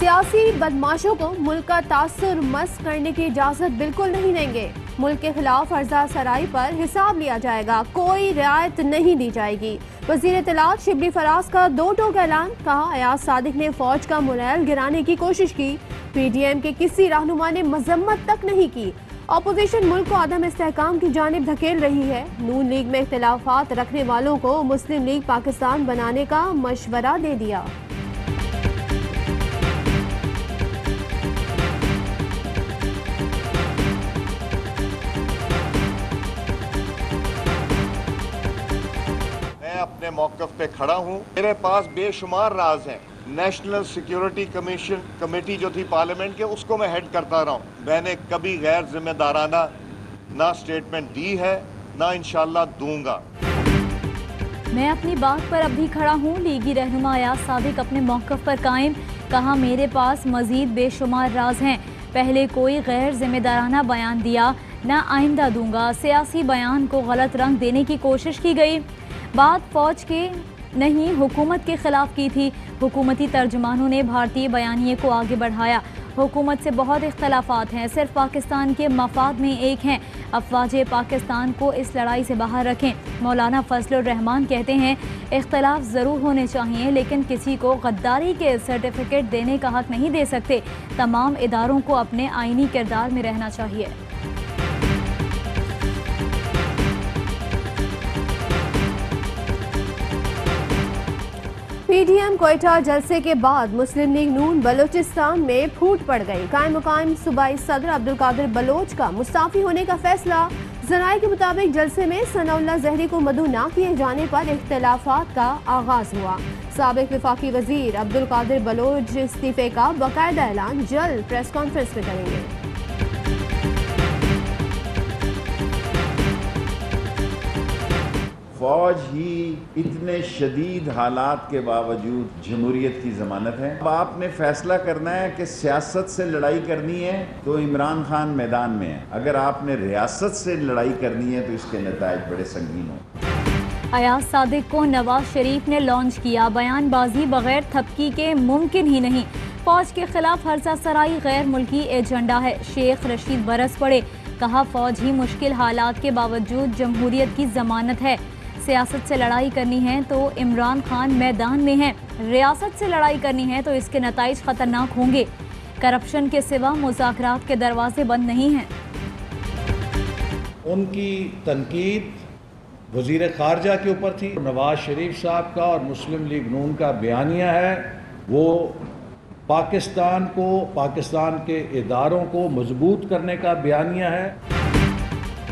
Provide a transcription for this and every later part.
सियासी बदमाशों को मुल्क का तासुर मस्त करने की इजाजत बिल्कुल नहीं देंगे। मुल्क के खिलाफ अर्जा सराई पर हिसाब लिया जाएगा, कोई रियायत नहीं दी जाएगी। वजीर इत्तलात शिबली फराज का दो टोक ऐलान, कहा अयाज सादिक ने फौज का मोरल गिराने की कोशिश की। PDM के किसी रहनुमा ने मजम्मत तक नहीं की। अपोजिशन मुल्क को आदम इस्तेहकाम की जानिब धकेल रही है। नून लीग में इख्तिलाफात रखने वालों को मुस्लिम लीग पाकिस्तान बनाने का मशवरा दे दिया। अपने मौक़िफ़ पे खड़ा हूँ। मेरे पास बेशुमार राज हैं। नेशनल सिक्योरिटी कमेटी जो थी पार्लियामेंट के, उसको मैं हेड करता रहा हूँ। मैंने कभी गैर जिम्मेदाराना ना स्टेटमेंट दी है, ना इंशाल्लाह दूंगा। मैं अपनी बात पर अब भी खड़ा हूँ। लीगी रहनुमा अयाज सादिक अपने मौक़िफ़ पर कायम, कहा मेरे पास मजीद बेशुमार राज हैं। पहले कोई गैर जिम्मेदाराना बयान दिया, ना आइंदा दूंगा। सियासी बयान को गलत रंग देने की कोशिश की गई। बात फौज के नहीं, हुकूमत के खिलाफ की थी। हुकूमती तर्जुमानों ने भारतीय बयानिए को आगे बढ़ाया। हुकूमत से बहुत इख्तलाफात हैं, सिर्फ पाकिस्तान के मफाद में एक हैं। अफवाज पाकिस्तान को इस लड़ाई से बाहर रखें। मौलाना फजलुर रहमान कहते हैं इख्तलाफ ज़रूर होने चाहिए, लेकिन किसी को गद्दारी के सर्टिफिकेट देने का हक नहीं दे सकते। तमाम इदारों को अपने आईनी किरदार में रहना चाहिए। PDM क्वेटा जलसे के बाद मुस्लिम लीग नून बलोचिस्तान में फूट पड़ गई। कायम मुकाम सूबाई सदर अब्दुल कादिर बलोच का मुस्ताफी होने का फैसला। जराये के मुताबिक जलसे में सनाउल्लाह जहरी को मदऊ न किए जाने पर इख्तिलाफात का आगाज हुआ। साबिक वफाकी वजीर अब्दुल कादिर बलोच इस्तीफे का बाकायदा ऐलान जल्द प्रेस कॉन्फ्रेंस में करेंगे। फौज ही इतने शदीद हालात के बावजूद जमहूरियत की जमानत है। अब आपने फैसला करना है कि सियासत से लड़ाई करनी है तो इमरान खान मैदान में है, अगर आपने रियासत से लड़ाई करनी है तो इसके नताइज बड़े संगीन हो। अयाज सादिक को नवाज शरीफ ने लॉन्च किया। बयानबाजी बगैर थपकी के मुमकिन ही नहीं। फौज के खिलाफ हर्जा सराई गैर मुल्की एजेंडा है। शेख रशीद बरस पड़े, कहा फौज ही मुश्किल हालात के बावजूद जमहूरियत की जमानत है। सियासत से लड़ाई करनी है तो इमरान खान मैदान में है, रियासत से लड़ाई करनी है तो इसके नताइज खतरनाक होंगे। करप्शन के सिवा मुज़ाकरात के दरवाजे बंद नहीं हैं। उनकी तनकीद वज़ीर ख़ारजा के ऊपर थी। नवाज शरीफ साहब का और मुस्लिम लीग नून का बयानिया है, वो पाकिस्तान को, पाकिस्तान के इदारों को मजबूत करने का बयानिया है।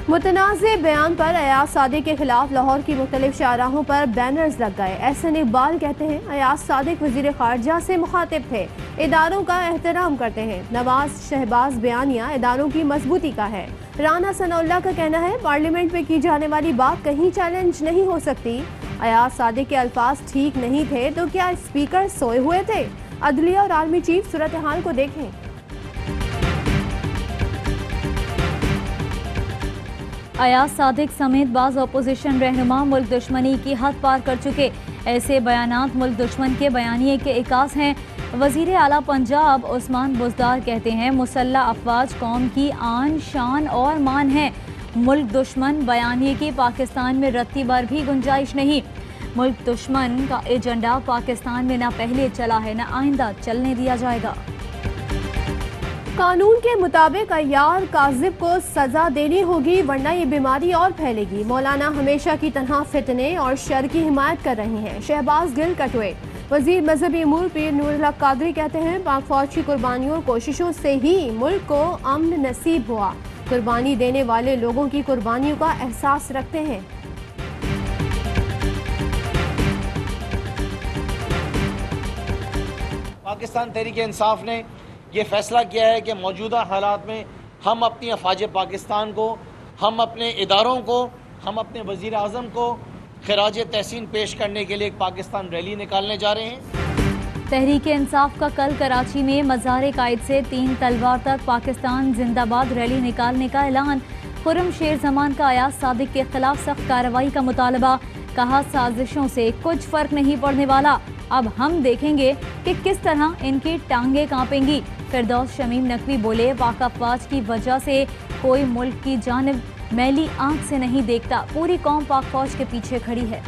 मुतनाज़े बयान पर अयाज सादिक के खिलाफ लाहौर की मुख्तलिफ शाहराहों पर बैनर्स लग गए। एहसन इकबाल कहते हैं अयाज सादिक वज़ीर ख़ारजा से मुखातिब थे, इदारों का एहतराम करते हैं। नवाज शहबाज बयानिया इदारों की मजबूती का है। राना सनाउल्लाह का कहना है पार्लियामेंट में की जाने वाली बात कहीं चैलेंज नहीं हो सकती। अयाज सादिक के अल्फाज ठीक नहीं थे तो क्या स्पीकर सोए हुए थे? अदलिया और आर्मी चीफ सूरत हाल को देखें। अयाज सादिक समेत बाज़ अपोजिशन रहनुमा मुल्क दुश्मनी की हद पार कर चुके। ऐसे बयानात मुल्क दुश्मन के बयानिए के इकास हैं। वज़ीर आला पंजाब उस्मान बुज़दार कहते हैं मुसल्लह अफवाज कौम की आन शान और मान है। मुल्क दुश्मन बयानिए की पाकिस्तान में रत्ती बार भी गुंजाइश नहीं। मुल्क दुश्मन का एजेंडा पाकिस्तान में ना पहले चला है, ना आइंदा चलने दिया जाएगा। कानून के मुताबिक अय्यार काजिब को सजा देनी होगी, वरना ये बीमारी और फैलेगी। मौलाना हमेशा की तरह फितने और शर की हिमायत कर रहे हैं। शहबाज गिल कटवे। वजीर मजहबी अमूर पीर नूरुल हक कादरी कहते हैं पाक फौज की कुर्बानियों और कोशिशों से ही मुल्क को अमन नसीब हुआ। कुर्बानी देने वाले लोगों की कुर्बानियों का एहसास रखते हैं। पाकिस्तान तहरीक-ए-इंसाफ ने ये फैसला किया है कि मौजूदा हालात में हम अपनी अफवाज पाकिस्तान को, हम अपने इदारों को, हम अपने वज़ीर आज़म को खिराज तहसीन पेश करने के लिए एक पाकिस्तान रैली निकालने जा रहे हैं। तहरीक-ए-इंसाफ का कल कराची में मज़ार कायद से 3 तलवार तक पाकिस्तान जिंदाबाद रैली निकालने का ऐलान। खुर्रम शेर जमान का अयाज सादिक के खिलाफ सख्त कार्रवाई का मुतालबा। कहा साजिशों से कुछ फर्क नहीं पड़ने वाला, अब हम देखेंगे कि किस तरह इनकी टांगे कांपेंगी। फिरदौस शमीम नकवी बोले, पाक अफवाज की वजह से कोई मुल्क की जानिब मैली आंख से नहीं देखता, पूरी कौम पाक फौज के पीछे खड़ी है।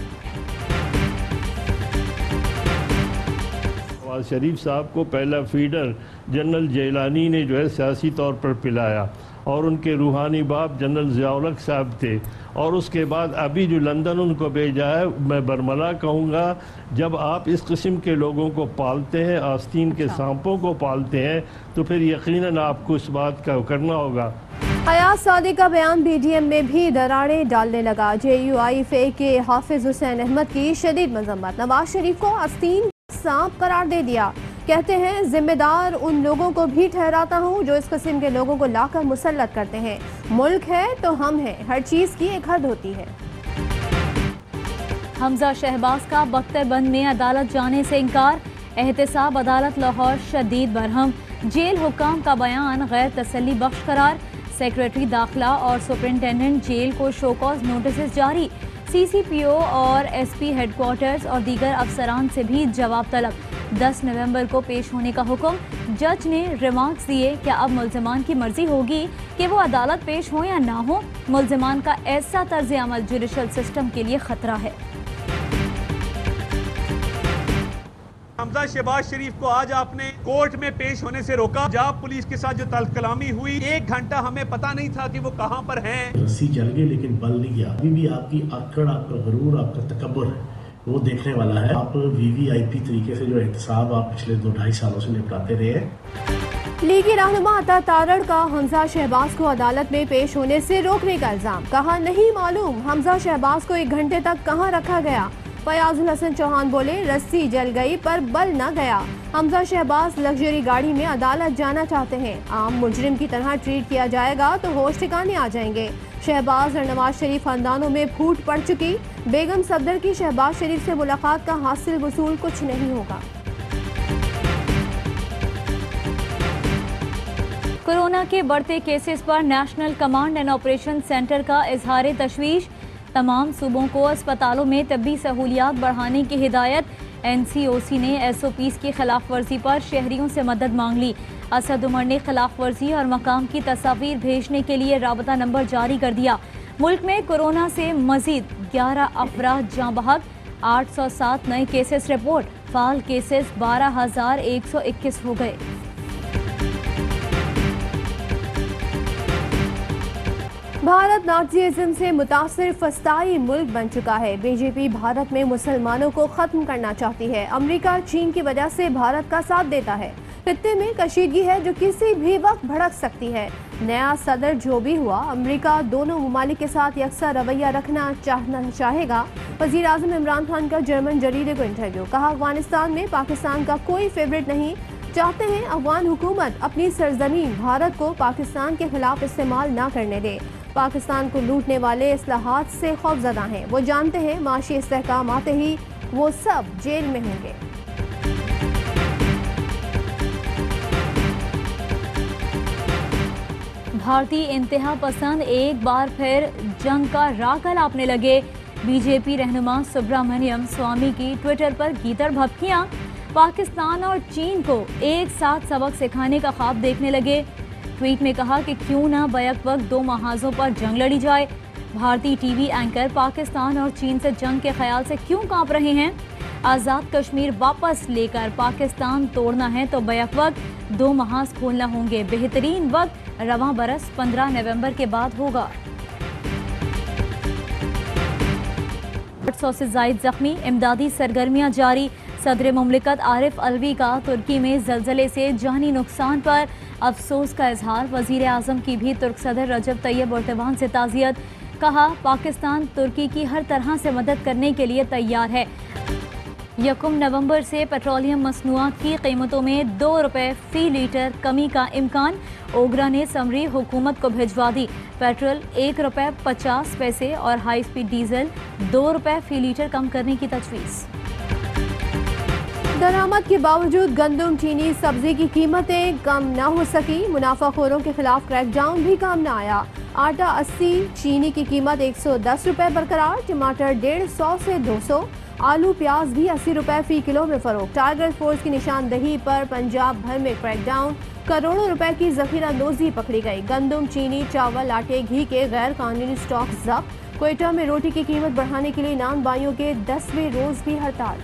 नवाज शरीफ साहब को पहला फीडर जनरल जैलानी ने जो है सियासी तौर पर पिलाया और उनके रूहानी बाप जनरल ज़िया-उल-हक साहब थे, और उसके बाद अभी जो लंदन उनको भेजा है, मैं बरमला कहूँगा, जब आप इस किस्म के लोगों को पालते हैं, आस्तीन के सांपों को पालते हैं, तो फिर यकीनन आपको इस बात का करना होगा। अयाज सादी का बयान BDM में भी दरारें डालने लगा। JUIFA के हाफिज हुसैन अहमद की शदीद मजम्मत, नवाज शरीफ को आस्तीन सांप करार दे दिया। कहते हैं जिम्मेदार उन लोगों को भी ठहराता हूँ जो इस किस्म के लोगों को लाकर मुसल्लत करते हैं। मुल्क है तो हम हैं, हर चीज की एक हद होती है। हमजा शहबाज का बख्तरबंद में अदालत जाने से इनकार, एहतसाब अदालत लाहौर शदीद बरहम, जेल हुक्काम का बयान गैर तसल्ली बख्श करार, सेक्रेटरी दाखिला और सुपरिंटेंडेंट जेल को शोकॉज नोटिस जारी, CCPO और SP हेडक्वार्टर्स और दीगर अफसरान से भी जवाब तलब, 10 नवंबर को पेश होने का हुक्म। जज ने रिमार्क्स दिए, क्या अब मुल्ज़िमान की मर्जी होगी कि वो अदालत पेश हो या ना हो? मुल्ज़िमान का ऐसा तर्ज अमल जुडिशल सिस्टम के लिए खतरा है। हमजा शहबाज शरीफ को आज आपने कोर्ट में पेश होने से रोका। पंजाब पुलिस के साथ जो तलकलामी हुई, 1 घंटा हमें पता नहीं था कि वो कहां पर हैं। रस्सी जल गई लेकिन बल नहीं गया। अभी भी आपकी अकड़, आपका गरूर, आपका तकब्बुर है, वो देखने वाला है। आप VVIP तरीके से जो एहतसाब आप पिछले 2-2.5 सालों से निपटाते रहे हैं। लीगी रहनुमा अता तारड़ का हमजा शहबाज को अदालत में पेश होने से रोकने का इल्जाम, कहा नहीं मालूम हमजा शहबाज को 1 घंटे तक कहां रखा गया। फयाजुल हसन चौहान बोले, रस्सी जल गई पर बल न गया। हमजा शहबाज लग्जरी गाड़ी में अदालत जाना चाहते हैं, आम मुजरिम की तरह ट्रीट किया जाएगा तो होश ठिकाने आ जाएंगे। शहबाज और नवाज शरीफ खानदानों में फूट पड़ चुकी, बेगम सफदर की शहबाज शरीफ से मुलाकात का हासिल वसूल कुछ नहीं होगा। कोरोना के बढ़ते केसेस पर national command and operation centre का इजहार तशवीश, तमाम सूबों को अस्पतालों में तब्बी सहूलियात बढ़ाने की हिदायत। NCOC ने SOPs की खिलाफ वर्जी पर शहरियों से मदद मांग ली। असद उमर ने खिलाफ वर्जी और मकाम की तस्वीर भेजने के लिए राबता नंबर जारी कर दिया। मुल्क में कोरोना से मजीद 11 अफराद जाँ बहक, 807 नए केसेस रिपोर्ट, फाल केसेस 12,121 हो गए। भारत नाज़िज़्म से मुतासिर फस्ताई मुल्क बन चुका है। BJP भारत में मुसलमानों को ख़त्म करना चाहती है। अमेरिका चीन की वजह से भारत का साथ देता है। खित्ते में कशीदगी है जो किसी भी वक्त भड़क सकती है। नया सदर जो भी हुआ, अमेरिका दोनों ममालिक के साथ यकसा रवैया रखना चाहेगा। वज़ीर आज़म इमरान खान का जर्मन जरीदे को इंटरव्यू, कहा अफगानिस्तान में पाकिस्तान का कोई फेवरेट नहीं, चाहते हैं अफगान हुकूमत अपनी सरजमीन भारत को पाकिस्तान के खिलाफ इस्तेमाल ना करने दे। पाकिस्तान को लूटने वाले इस्लाहात से खौफजदा हैं, वो जानते हैं माशी इस्तेहकाम आते ही वो सब जेल में होंगे। भारतीय इंतहा पसंद एक बार फिर जंग का राग अलापने लगे। BJP रहनुमा सुब्रमण्यम स्वामी की ट्विटर पर गीदड़ भभकियां, पाकिस्तान और चीन को एक साथ सबक सिखाने का ख्वाब देखने लगे। ट्वीट में कहा कि क्यों ना बैक वक्त 2 महाजों पर जंग लड़ी जाए। भारतीय TV एंकर पाकिस्तान और चीन से जंग के ख्याल से क्यों कांप रहे हैं? आज़ाद कश्मीर वापस लेकर पाकिस्तान तोड़ना है तो बैक वक्त 2 महाज खोलना होंगे। बेहतरीन वक्त रवां बरस 15 नवंबर के बाद होगा। 800 से ज़ायद जख्मी, इमदादी सरगर्मियां जारी। सदर मुमलिकत आरिफ अलवी का तुर्की में जल्जले से जानी नुकसान पर अफसोस का इजहार। वज़ीर आज़म की भी तुर्क सदर रजब तैयब एर्दोगान से ताज़ियत, कहा पाकिस्तान तुर्की की हर तरह से मदद करने के लिए तैयार है। 1 नवंबर से पेट्रोलियम मसनूआत की कीमतों में 2 रुपये फ़ी लीटर कमी का इम्कान। ओगरा ने समरी हुकूमत को भिजवा दी। पेट्रोल 1 रुपये 50 पैसे और हाई स्पीड डीजल 2 रुपये फ़ी लीटर कम करने की तजवीज़। दरामद के बावजूद गंदम, चीनी, सब्जी की कीमतें कम न हो सकी। मुनाफाखोरों के खिलाफ क्रैकडाउन भी काम न आया। आटा 80, चीनी की कीमत 110 रुपए बरकरार, टमाटर 150 से 200, आलू प्याज भी 80 रुपए फी किलो में फरोख्त। टाइगर फोर्स की निशानदही पर पंजाब भर में क्रैकडाउन, करोड़ों रुपए की जखीरा नोजी पकड़ी गई। गंदम, चीनी, चावल, आटे, घी के गैर कानूनी स्टॉक जब्त। क्वेटा में रोटी की कीमत बढ़ाने के लिए नान बाइयों के 10वें रोज भी हड़ताल।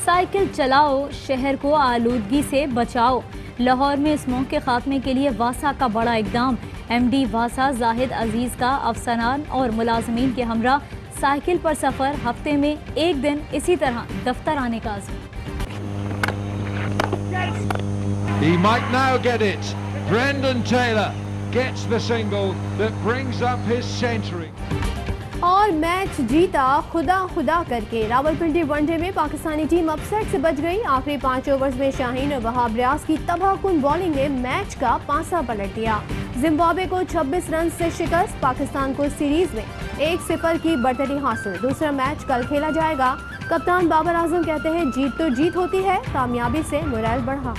साइकिल चलाओ, शहर को आलूदगी से बचाओ। लाहौर में स्मोक के खात्मे के लिए वासा का बड़ा इकदाम। MD वासा जाहिद अजीज का अफसरान और मुलाजमीन के हमरा साइकिल पर सफर, हफ्ते में एक दिन इसी तरह दफ्तर आने का आज़म। He might now get it. Brendan Taylor gets the single that brings up his century. और मैच जीता खुदा खुदा करके। रावलपिंडी वनडे में पाकिस्तानी टीम अपसेट से बच गई। आखिरी 5 ओवर्स में शाहीन और वहाब रियाज की तबाहकुन बॉलिंग ने मैच का पासा पलट दिया। जिम्बाब्वे को 26 रन से शिकस्त, पाकिस्तान को सीरीज में 1-0 की बढ़तरी हासिल। दूसरा मैच कल खेला जाएगा। कप्तान बाबर आजम कहते हैं जीत तो जीत होती है, कामयाबी से मोरल बढ़ा।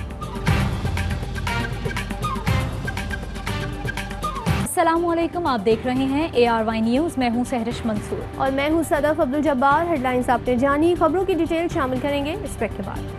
अस्सलामुअलैकुम, आप देख रहे हैं ARY न्यूज़। मैं हूं सहरिश मंसूर और मैं हूं सदफ अब्दुल जब्बार। हेडलाइंस आपने जानी, खबरों की डिटेल शामिल करेंगे इस ब्रेक के बाद।